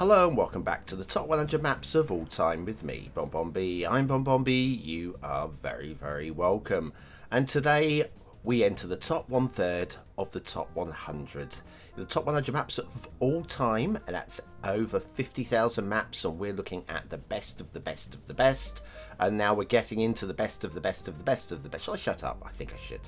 Hello and welcome back to the top 100 maps of all time with me, BonBonB. I'm BonBonB, you are very welcome. And today we enter the top 1/3 of the top 100. The top 100 maps of all time, and that's over 50,000 maps, and we're looking at the best of the best of the best. And now we're getting into the best of the best of the best of the best. Shall I shut up? I think I should.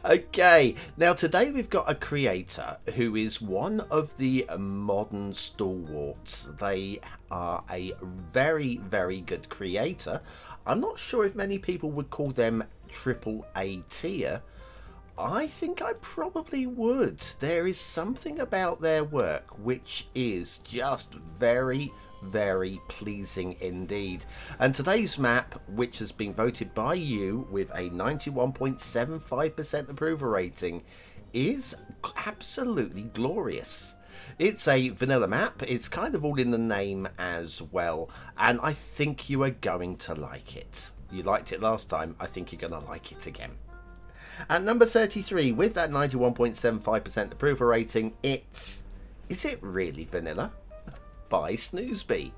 Okay, now today we've got a creator who is one of the modern stalwarts. They are a very good creator. I'm not sure if many people would call them AAA tier. I think I probably would. There is something about their work which is just very pleasing indeed. And today's map, which has been voted by you with a 91.75% approval rating, is absolutely glorious. It's a vanilla map. It's kind of all in the name as well, and I think you are going to like it. You liked it last time, I think you're going to like it again. At number 33, with that 91.75% approval rating, it's Is It Really Vanilla? By Snoozby.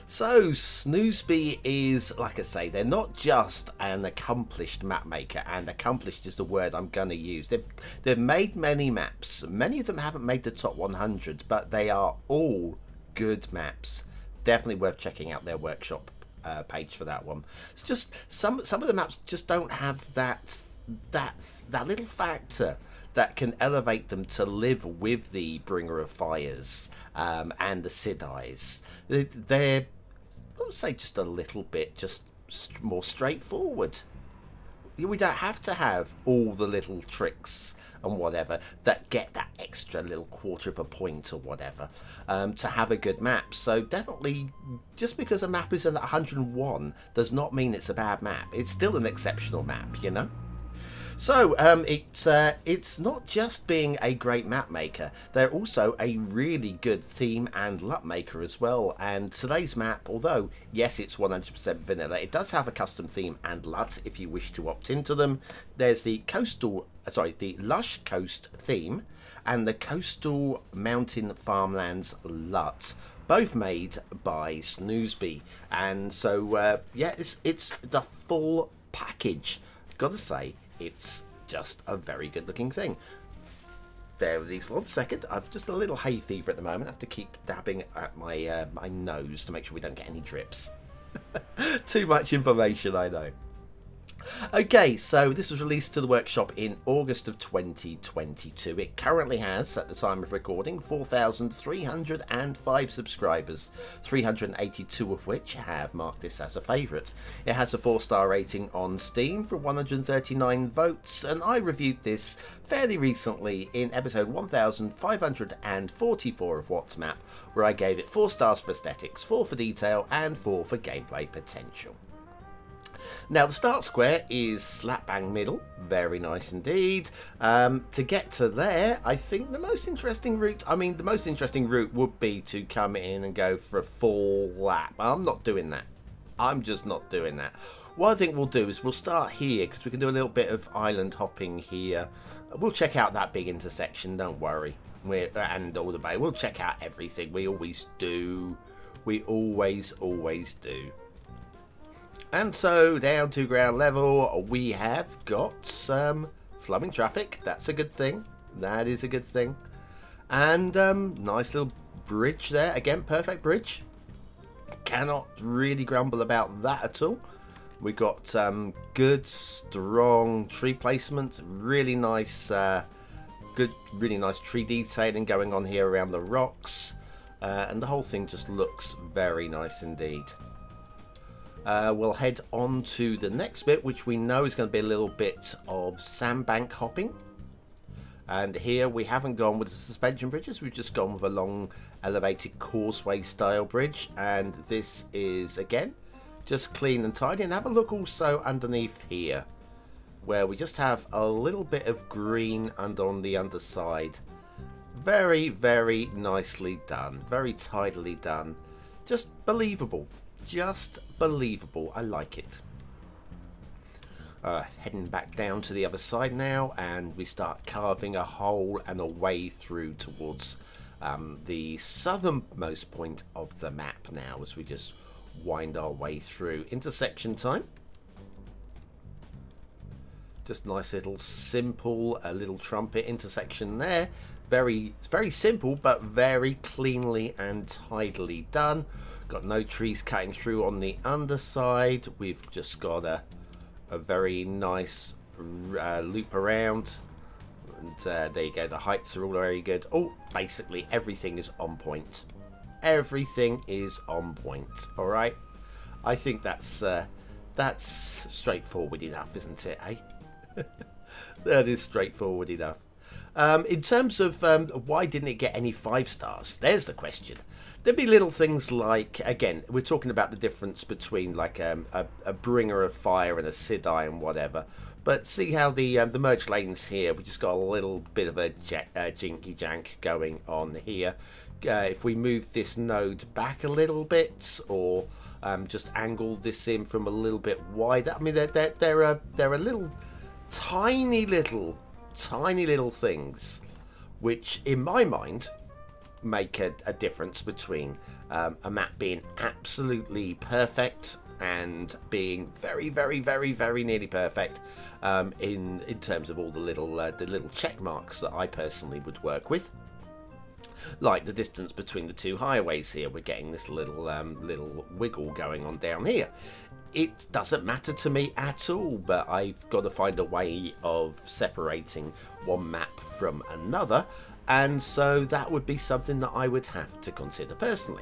So Snoozby is, like I say, they're not just an accomplished map maker, and accomplished is the word I'm going to use. They've made many maps. Many of them haven't made the top 100, but they are all good maps. Definitely worth checking out their workshop page for that one. It's just some of the maps just don't have that little factor that can elevate them to live with the Bringer of Fires and the Cities. They're, I would say, just a little bit just more straightforward. We don't have to have all the little tricks and whatever that get that extra little quarter of a point or whatever to have a good map. So definitely, just because a map is at 101 does not mean it's a bad map. It's still an exceptional map, you know. So it's not just being a great map maker, they're also a really good theme and LUT maker as well. And today's map, although yes it's 100% vanilla, it does have a custom theme and LUT if you wish to opt into them. There's the the Lush Coast theme and the Coastal Mountain Farmlands LUT, both made by Snoozby. And so yeah, it's the full package. Gotta say, it's just a very good looking thing. Bear with me 1 second. I've just a little hay fever at the moment. I have to keep dabbing at my my nose to make sure we don't get any drips. Too much information, I know. Okay, so this was released to the workshop in August of 2022. It currently has, at the time of recording, 4,305 subscribers, 382 of which have marked this as a favourite. It has a 4-star rating on Steam from 139 votes, and I reviewed this fairly recently in episode 1544 of What's Map, where I gave it 4 stars for aesthetics, 4 for detail, and 4 for gameplay potential. Now the start square is slap bang middle, very nice indeed. To get to there, I think the most interesting route, would be to come in and go for a full lap. I'm not doing that. I'm just not doing that. What I think we'll do is we'll start here, because we can do a little bit of island hopping here. We'll check out that big intersection, don't worry. And all the bay. We'll check out everything. We always do. We always do. And so down to ground level, we have got some flowing traffic. That's a good thing. That is a good thing. And nice little bridge there. Again, perfect bridge. Cannot really grumble about that at all. We got good, strong tree placement. Really nice, really nice tree detailing going on here around the rocks. And the whole thing just looks very nice indeed. We'll head on to the next bit, which we know is going to be a little bit of sandbank hopping. And here we haven't gone with the suspension bridges, we've just gone with a long elevated causeway style bridge. And this is, again, just clean and tidy. And have a look also underneath here, where we just have a little bit of green on the underside. Very nicely done, very tidily done. Just believable. Just believable. I like it. Heading back down to the other side now, and we start carving a hole and a way through towards the southernmost point of the map now as we just wind our way through intersection time. Just nice little simple little trumpet intersection there. Very simple, but very cleanly and tidily done. Got no trees cutting through on the underside. We've just got a very nice loop around. And there you go. The heights are all very good. Oh, basically everything is on point. Everything is on point. All right. I think that's straightforward enough, isn't it? Eh? That is straightforward enough. In terms of why didn't it get any 5 stars, there's the question. There'd be little things like, again, we're talking about the difference between like a bringer of fire and a Sidai and whatever. But see how the merge lanes here, we just got a little bit of a jinky jank going on here. If we move this node back a little bit, or just angle this in from a little bit wider, I mean, there are little tiny little things which in my mind make a difference between a map being absolutely perfect and being very nearly perfect in terms of all the little check marks that I personally would work with. Like the distance between the 2 highways here, we're getting this little wiggle going on down here. It doesn't matter to me at all, but I've got to find a way of separating one map from another, and so that would be something that I would have to consider personally.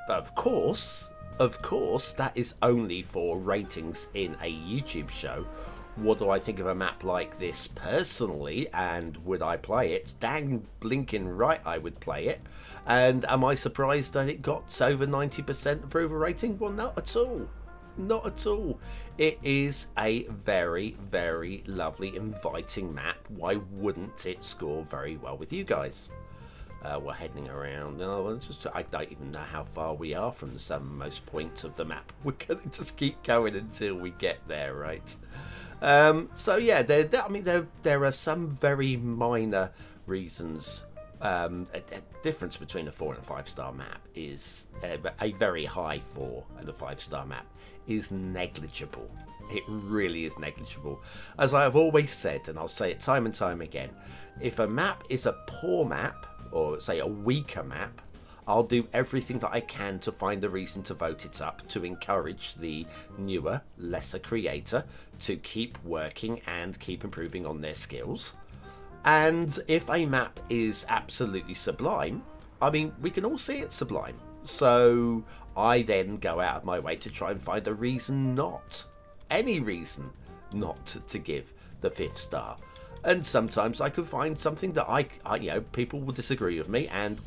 But of course, that is only for ratings in a YouTube show. What do I think of a map like this personally, and would I play it? Dang blinking right I would play it. And am I surprised that it got over 90% approval rating? Well, not at all. Not at all. It is a very lovely, inviting map. Why wouldn't it score very well with you guys? We're heading around. No, I don't even know how far we are from the southernmost point of the map. We're going to just keep going until we get there, right? So yeah, there are some very minor reasons. A difference between a 4 and a 5 star map is a very high 4 and a 5 star map is negligible. It really is negligible. As I have always said, and I'll say it time and time again, if a map is a poor map, or say a weaker map, I'll do everything that I can to find a reason to vote it up, to encourage the newer, lesser creator to keep working and keep improving on their skills. And if a map is absolutely sublime, I mean, we can all see it's sublime. So I then go out of my way to try and find a reason not, any reason not to give the 5th star. And sometimes I could find something that I you know, people will disagree with me, and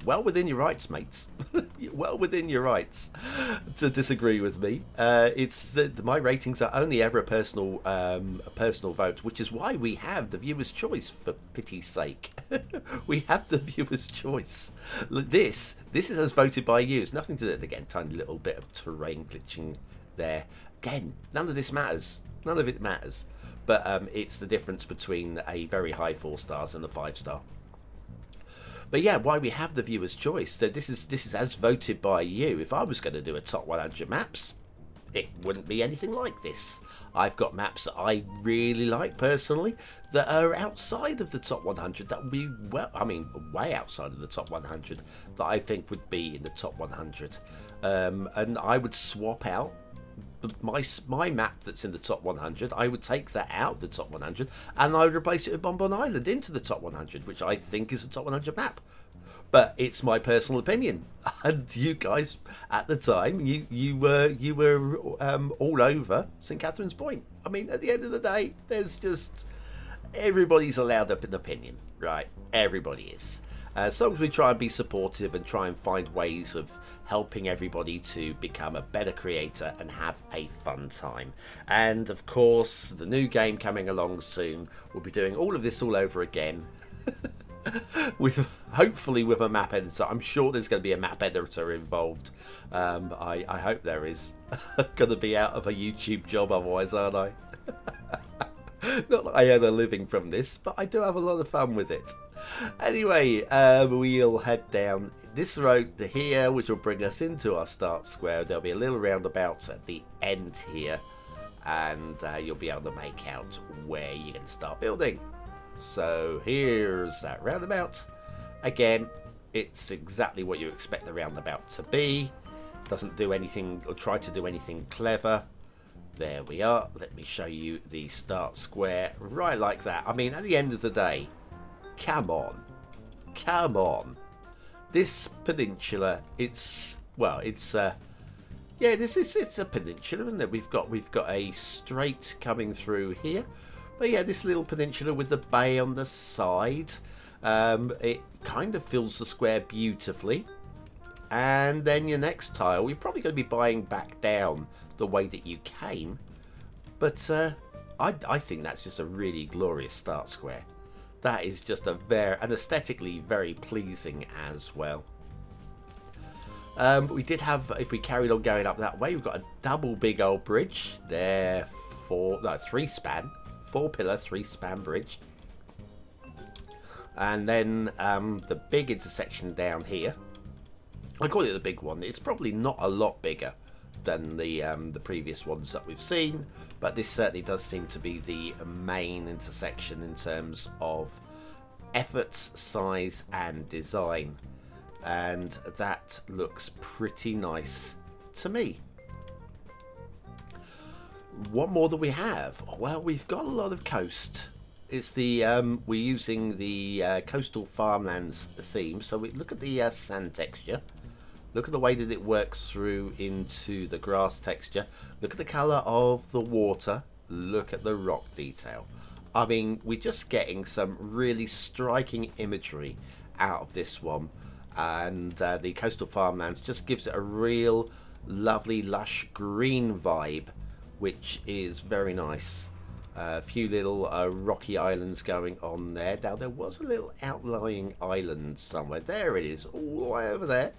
well within your rights, mates. Well within your rights to disagree with me. It's my ratings are only ever a personal vote, which is why we have the viewer's choice. For pity's sake, we have the viewer's choice. This is as voted by you. It's nothing to do. Again, tiny little bit of terrain glitching there. Again, none of this matters. None of it matters. But it's the difference between a very high 4 stars and a 5 star. But yeah, why we have the viewer's choice. So this is as voted by you. If I was going to do a top 100 maps, it wouldn't be anything like this. I've got maps that I really like personally that are outside of the top 100. That would be, well, I mean, way outside of the top 100 that I think would be in the top 100. And I would swap out my map that's in the top 100. I would take that out of the top 100 and I would replace it with Bonbon Island into the top 100, which I think is a top 100 map. But it's my personal opinion, and you guys at the time you were all over St. Catherine's Point. I mean, at the end of the day, there's just, everybody's allowed an opinion, right? Everybody is. As long as we try and be supportive and try and find ways of helping everybody to become a better creator and have a fun time. And of course, the new game coming along soon, we'll be doing all of this all over again. Hopefully with a map editor. I'm sure there's going to be a map editor involved. I hope there is. I'm going to be out of a YouTube job otherwise, aren't I? Not that I earn a living from this, but I do have a lot of fun with it. Anyway, we'll head down this road to here, which will bring us into our start square. There'll be a little roundabout at the end here, and you'll be able to make out where you can start building. So here's that roundabout. Again, it's exactly what you expect the roundabout to be. Doesn't do anything or try to do anything clever. There we are. Let me show you the start square right like that. I mean, at the end of the day, come on. Come on. This peninsula, it's yeah, it's a peninsula, isn't it? We've got a strait coming through here. But yeah, this little peninsula with the bay on the side, it kind of fills the square beautifully. And then your next tile, you're probably going to be buying back down the way that you came. But I think that's just a really glorious start square. That is just and aesthetically very pleasing as well. We did have, if we carried on going up that way, we've got a double big old bridge there for, no, 3-span, 4-pillar, 3-span bridge. And then the big intersection down here. I call it the big one. It's probably not a lot bigger than the previous ones that we've seen, but this certainly does seem to be the main intersection in terms of efforts, size and design, and that looks pretty nice to me. What more do we have? Well, we've got a lot of coast. It's the we're using the coastal farmlands theme, so we look at the sand texture. Look at the way that it works through into the grass texture. Look at the colour of the water. Look at the rock detail. I mean, we're just getting some really striking imagery out of this one. And the coastal farmlands just gives it a real lovely, lush green vibe, which is very nice. A few little rocky islands going on there. Now, there was a little outlying island somewhere. There it is, all the way over there.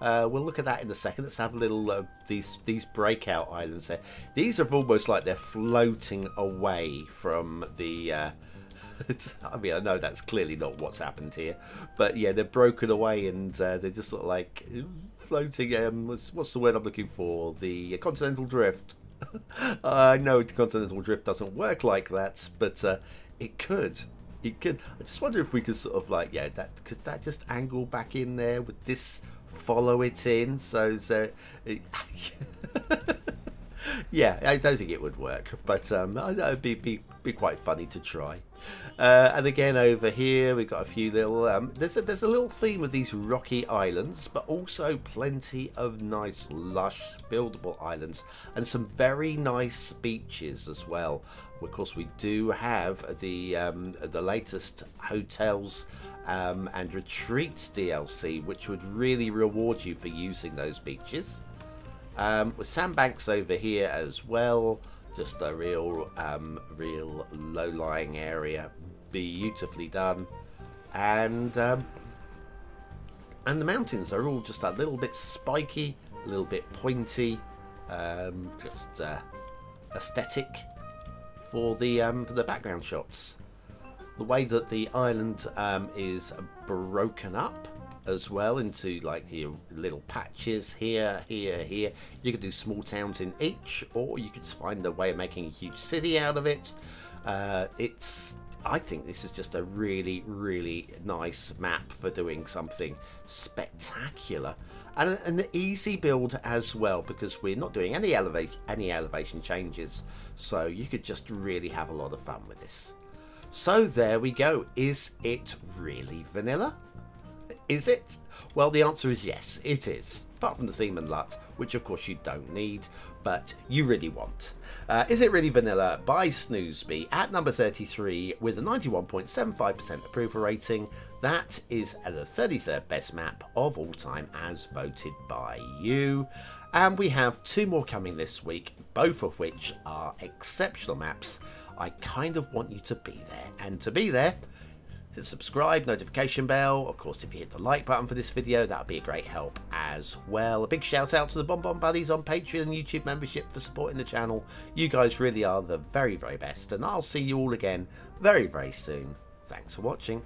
We'll look at that in a second. Let's have a little these breakout islands there. These are almost like they're floating away from the I mean, I know that's clearly not what's happened here, but yeah, they're broken away and they just look like floating. What's the word I'm looking for? The continental drift. I know continental drift doesn't work like that, but it could. It could. I just wonder if we could sort of like, yeah, could that just angle back in there with this, follow it in, so yeah, I don't think it would work, but it'd be quite funny to try. And again over here we've got a few little there's a little theme with these rocky islands, but also plenty of nice lush buildable islands and some very nice beaches as well. Of course, we do have the latest hotels and retreats DLC, which would really reward you for using those beaches. With sandbanks over here as well, just a real low-lying area, beautifully done, and the mountains are all just a little bit spiky, a little bit pointy, just aesthetic for the background shots. The way that the island is broken up as well into like your little patches here, here, here. You could do small towns in each, or you could just find a way of making a huge city out of it. I think this is just a really, really nice map for doing something spectacular and an easy build as well, because we're not doing any elevation changes, so you could just really have a lot of fun with this. So there we go. Is it really vanilla? Is it? Well, the answer is yes, it is. Apart from the theme and LUT, which of course you don't need, but you really want. Is It Really Vanilla by Snoozby at number 33 with a 91.75% approval rating. That is the 33rd best map of all time as voted by you. And we have two more coming this week, both of which are exceptional maps. I kind of want you to be there, and to be there, hit subscribe, notification bell. Of course, if you hit the like button for this video, that would be a great help as well. A big shout out to the BonBon Buddies on Patreon and YouTube membership for supporting the channel. You guys really are the very, very best, and I'll see you all again very, very soon. Thanks for watching.